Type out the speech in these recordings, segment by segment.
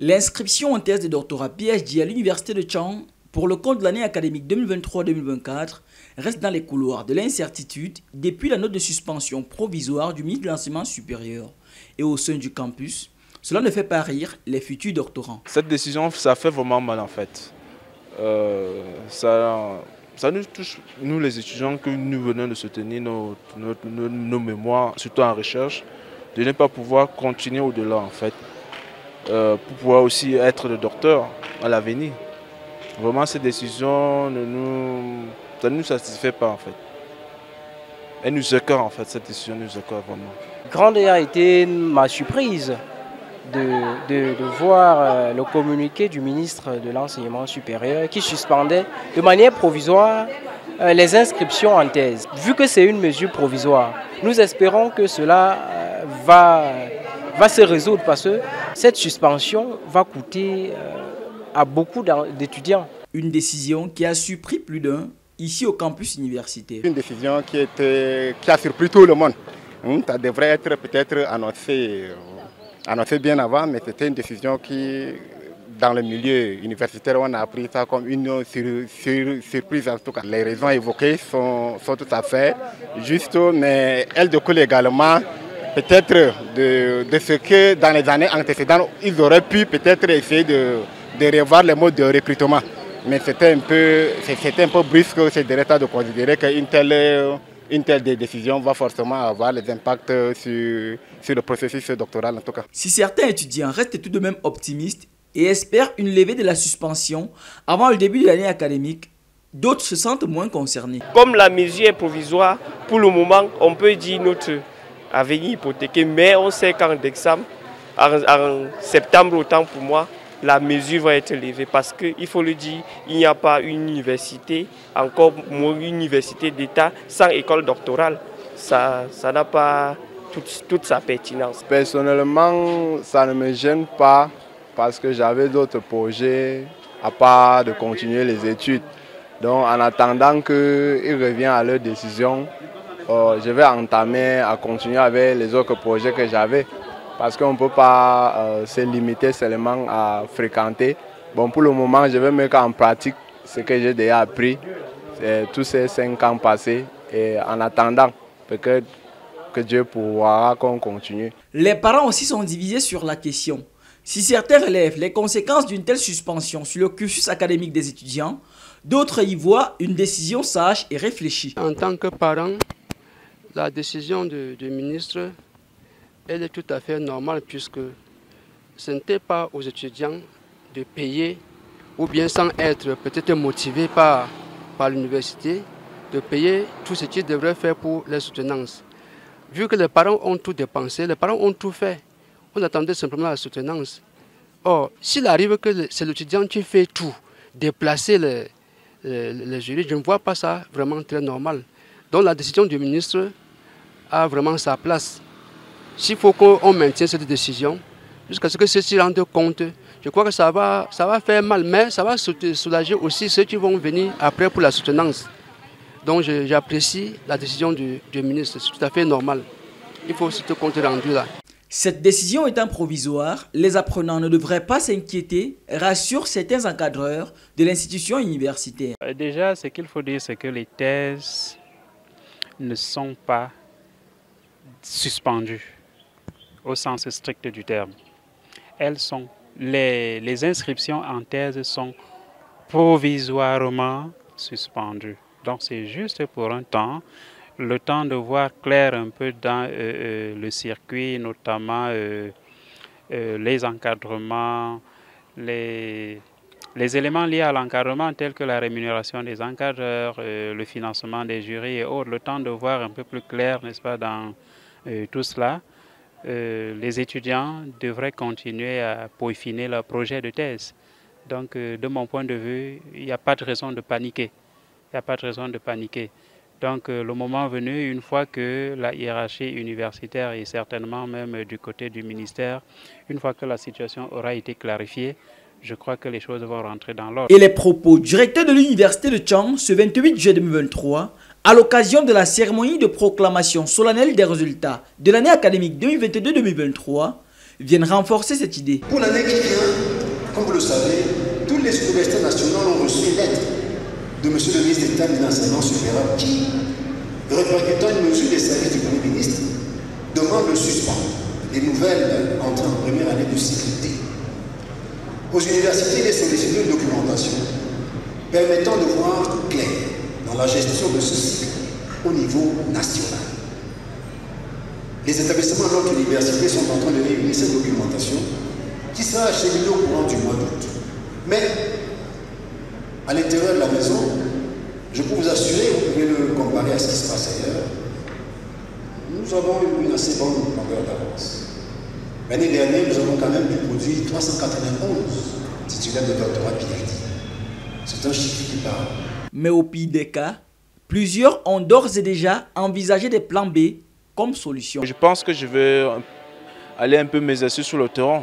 L'inscription en thèse de doctorat PhD à l'université de Chang pour le compte de l'année académique 2023-2024 reste dans les couloirs de l'incertitude depuis la note de suspension provisoire du ministre de l'Enseignement supérieur. Et au sein du campus, cela ne fait pas rire les futurs doctorants. Cette décision, ça fait vraiment mal en fait. Ça nous touche, nous les étudiants, que nous venons de soutenir nos mémoires, surtout en recherche, de ne pas pouvoir continuer au-delà en fait, pour pouvoir aussi être le docteur à l'avenir. Vraiment cette décision ça ne nous satisfait pas en fait. Elle nous écœure en fait, cette décision nous écœure vraiment. Grande a été ma surprise de voir le communiqué du ministre de l'Enseignement supérieur qui suspendait de manière provisoire les inscriptions en thèse. Vu que c'est une mesure provisoire, nous espérons que cela va se résoudre parce que cette suspension va coûter à beaucoup d'étudiants. Une décision qui a surpris plus d'un ici au campus universitaire. Une décision qui a surpris tout le monde. Ça devrait être peut-être annoncé bien avant, mais c'était une décision qui, dans le milieu universitaire, on a appris ça comme une surprise en tout cas. Les raisons évoquées sont tout à fait justes, mais elles découlent également peut-être de ce que dans les années antécédentes, ils auraient pu peut-être essayer de revoir les modes de recrutement. Mais c'était un peu brusque ces derniers temps de considérer qu'une telle décision va forcément avoir des impacts sur le processus doctoral en tout cas. Si certains étudiants restent tout de même optimistes et espèrent une levée de la suspension avant le début de l'année académique, d'autres se sentent moins concernés. Comme la mesure est provisoire, pour le moment, on peut dire notre avenir hypothéqué, mais on sait qu'en examen, en septembre autant pour moi, la mesure va être levée parce qu'il faut le dire, il n'y a pas une université, encore moins une université d'État sans école doctorale. Ça n'a pas toute sa pertinence. Personnellement, ça ne me gêne pas parce que j'avais d'autres projets à part de continuer les études. Donc en attendant qu'ils reviennent à leur décision, je vais entamer à continuer avec les autres projets que j'avais. Parce qu'on ne peut pas se limiter seulement à fréquenter. Bon, pour le moment, je vais mettre en pratique ce que j'ai déjà appris tous ces 5 ans passés. Et en attendant, peut-être que Dieu pourra qu'on continue. Les parents aussi sont divisés sur la question. Si certains relèvent les conséquences d'une telle suspension sur le cursus académique des étudiants, d'autres y voient une décision sage et réfléchie. En tant que parent, la décision du ministre, elle est tout à fait normale puisque ce n'était pas aux étudiants de payer ou bien sans être peut-être motivés par l'université de payer tout ce qu'ils devraient faire pour les soutenances. Vu que les parents ont tout dépensé, les parents ont tout fait, on attendait simplement la soutenance. Or, s'il arrive que c'est l'étudiant qui fait tout, déplacer les jurys, je ne vois pas ça vraiment très normal. Donc la décision du ministre a vraiment sa place. S'il faut qu'on maintienne cette décision, jusqu'à ce que ceux-ci rendent compte, je crois que ça va faire mal, mais ça va soulager aussi ceux qui vont venir après pour la soutenance. Donc j'apprécie la décision du ministre, c'est tout à fait normal. Il faut aussi te compte rendu là. Cette décision étant provisoire, les apprenants ne devraient pas s'inquiéter, rassurent certains encadreurs de l'institution universitaire. Déjà, ce qu'il faut dire, c'est que les thèses ne sont pas suspendues au sens strict du terme. Les inscriptions en thèse sont provisoirement suspendues. Donc c'est juste pour un temps, le temps de voir clair un peu dans le circuit, notamment les encadrements, les éléments liés à l'encadrement tels que la rémunération des encadreurs, le financement des jurys et autres, le temps de voir un peu plus clair, n'est-ce pas, dans tout cela. Les étudiants devraient continuer à peaufiner leur projet de thèse. Donc, de mon point de vue, il n'y a pas de raison de paniquer. Il n'y a pas de raison de paniquer. Donc, le moment venu, une fois que la hiérarchie universitaire et certainement même du côté du ministère, une fois que la situation aura été clarifiée, je crois que les choses vont rentrer dans l'ordre. Et les propos du recteur de l'université de Chang ce 28 juillet 2023, à l'occasion de la cérémonie de proclamation solennelle des résultats de l'année académique 2022-2023, viennent renforcer cette idée. Pour l'année qui vient, comme vous le savez, tous les universités nationales ont reçu une lettre de M. le ministre d'État de l'enseignement supérieur qui, répercutant une mesure des services du Premier ministre, demande le suspens des nouvelles entrées en première année de cycle D. Aux universités, il est sollicité une documentation permettant de voir clair dans la gestion de ce cycle au niveau national. Les établissements de notre université sont en train de réunir cette documentation qui sera acheminée au courant du mois d'août. Mais à l'intérieur de la maison, je peux vous assurer, vous pouvez le comparer à ce qui se passe ailleurs, nous avons une assez bonne longueur d'avance. L'année dernière, nous avons quand même pu produire 391 titulaires de doctorat PhD. C'est un chiffre qui parle. Mais au pire des cas, plusieurs ont d'ores et déjà envisagé des plans B comme solution. Je pense que je vais aller un peu m'exercer sur le terrain.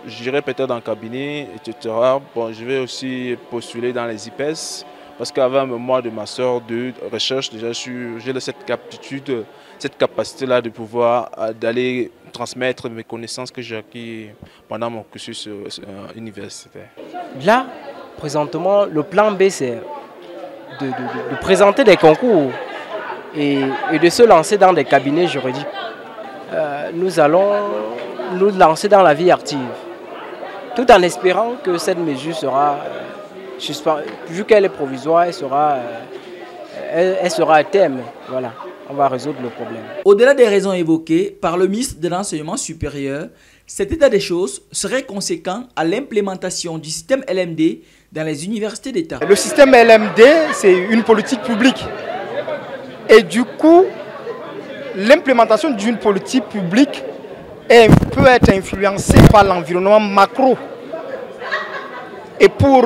J'irai peut-être dans le cabinet, etc. Bon, je vais aussi postuler dans les IPES. Parce qu'avant un mois de master de recherche, déjà j'ai cette aptitude, cette capacité-là de pouvoir d'aller transmettre mes connaissances que j'ai acquises pendant mon cursus universitaire. Là, présentement, le plan B, c'est de présenter des concours et de se lancer dans des cabinets juridiques. Nous allons nous lancer dans la vie active, tout en espérant que cette mesure sera... vu qu'elle est provisoire, elle sera à terme. Voilà, on va résoudre le problème. Au-delà des raisons évoquées par le ministre de l'Enseignement supérieur, cet état des choses serait conséquent à l'implémentation du système LMD dans les universités d'État. Le système LMD, c'est une politique publique. Et du coup, l'implémentation d'une politique publique peut être influencée par l'environnement macro. Et pour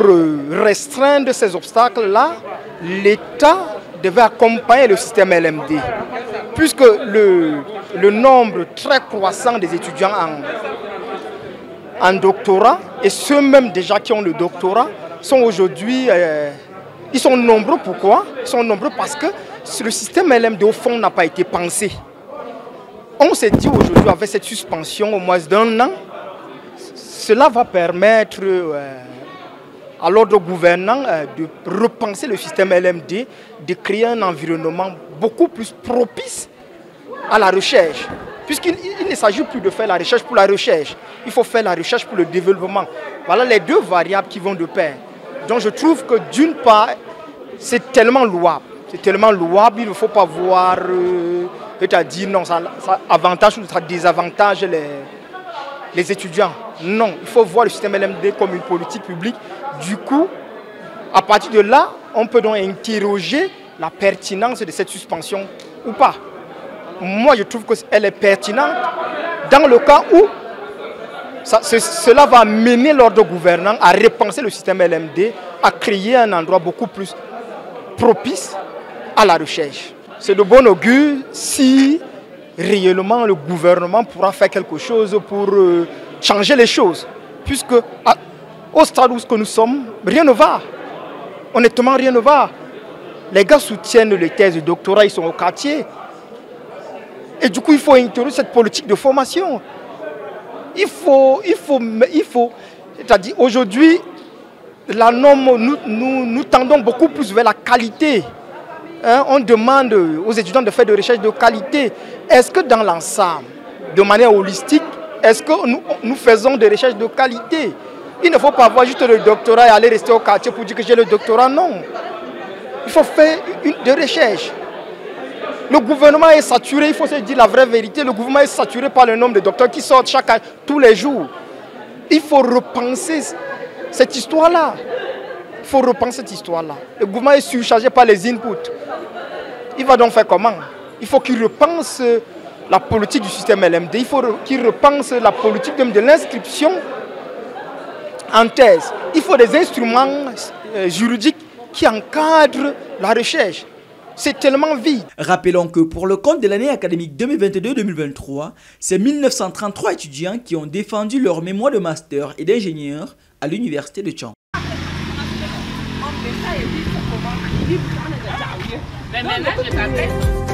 restreindre ces obstacles-là, l'État devait accompagner le système LMD. Puisque le nombre très croissant des étudiants en doctorat, et ceux même déjà qui ont le doctorat, sont aujourd'hui, ils sont nombreux. Pourquoi? Ils sont nombreux parce que le système LMD au fond n'a pas été pensé. On s'est dit aujourd'hui avec cette suspension au moins d'un an, cela va permettre à l'ordre gouvernant de repenser le système LMD, de créer un environnement beaucoup plus propice à la recherche. Puisqu'il ne s'agit plus de faire la recherche pour la recherche, il faut faire la recherche pour le développement. Voilà les deux variables qui vont de pair. Donc je trouve que d'une part, c'est tellement louable. C'est tellement louable, il ne faut pas voir, c'est-à-dire non, ça avantage ou ça désavantage les étudiants. Non, il faut voir le système LMD comme une politique publique. Du coup, à partir de là, on peut donc interroger la pertinence de cette suspension ou pas. Moi, je trouve qu'elle est pertinente dans le cas où cela va mener l'ordre gouvernant à repenser le système LMD, à créer un endroit beaucoup plus propice à la recherche. C'est de bon augure si réellement le gouvernement pourra faire quelque chose pour changer les choses. Puisque au stade où nous sommes, rien ne va. Honnêtement, rien ne va. Les gars soutiennent les thèses de doctorat, ils sont au quartier. Et du coup, il faut interroger cette politique de formation. Il faut c'est-à-dire aujourd'hui, la norme, nous tendons beaucoup plus vers la qualité. Hein, on demande aux étudiants de faire des recherches de qualité. Est-ce que dans l'ensemble, de manière holistique, est-ce que nous faisons des recherches de qualité? Il ne faut pas avoir juste le doctorat et aller rester au quartier pour dire que j'ai le doctorat, non. Il faut faire des recherches. Le gouvernement est saturé, il faut se dire la vraie vérité. Le gouvernement est saturé par le nombre de docteurs qui sortent tous les jours. Il faut repenser cette histoire-là. Il faut repenser cette histoire-là. Le gouvernement est surchargé par les inputs. Il va donc faire comment? Il faut qu'il repense la politique du système LMD. Il faut qu'il repense la politique de l'inscription en thèse. Il faut des instruments juridiques qui encadrent la recherche. C'est tellement vide. Rappelons que pour le compte de l'année académique 2022-2023, c'est 1933 étudiants qui ont défendu leur mémoire de master et d'ingénieur à l'université de Tchang. Mais maintenant, je t'appelle.